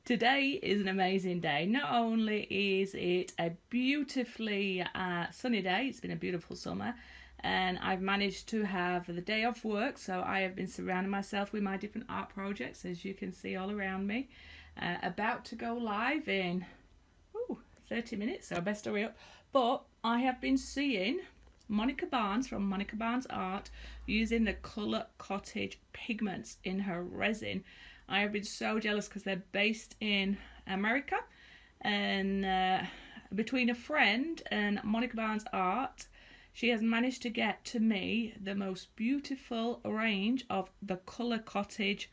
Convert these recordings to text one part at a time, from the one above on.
Today is an amazing day. Not only is it a beautifully sunny day, it's been a beautiful summer, and I've managed to have the day off work, so I have been surrounding myself with my different art projects, as you can see all around me. About to go live in 30 minutes, so I best hurry up. But I have been seeing Monica Barnes from Monica Barnes Art using the Colour Cottage Pigments in her resin. I have been so jealous because they're based in America, and between a friend and Monica Barnes Art, she has managed to get to me the most beautiful range of the Colour Cottage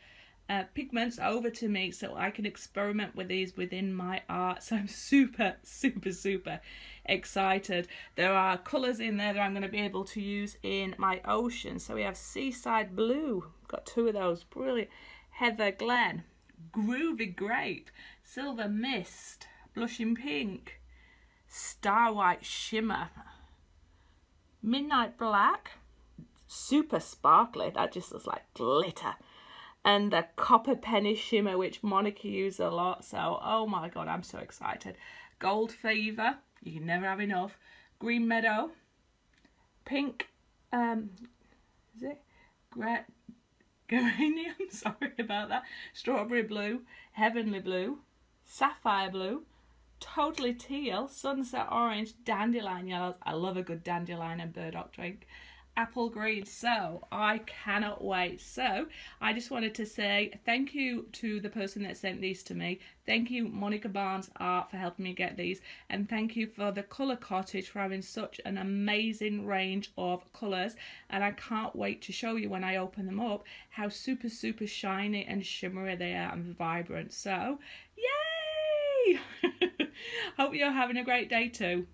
pigments over to me so I can experiment with these within my art. So I'm super excited. There are colours in there that I'm going to be able to use in my ocean. So we have Seaside Blue, got two of those, brilliant. Heather Glen, Groovy Grape, Silver Mist, Blushing Pink, Star White Shimmer, Midnight Black, super sparkly, that just looks like glitter, and the Copper Penny Shimmer, which Monica used a lot, so oh my god, I'm so excited. Gold Fever, you can never have enough, Green Meadow, Pink, is it? Geranium, sorry about that, Strawberry Blue, Heavenly Blue, Sapphire Blue, Totally Teal, Sunset Orange, Dandelion Yellows. I love a good dandelion and burdock drink. Apple Green. So I cannot wait. So I just wanted to say thank you to the person that sent these to me. Thank you Monica Barnes Art for helping me get these, and thank you for the Colour Cottage for having such an amazing range of colours, and I can't wait to show you when I open them up how super shiny and shimmery they are and vibrant. So yay! Hope you're having a great day too.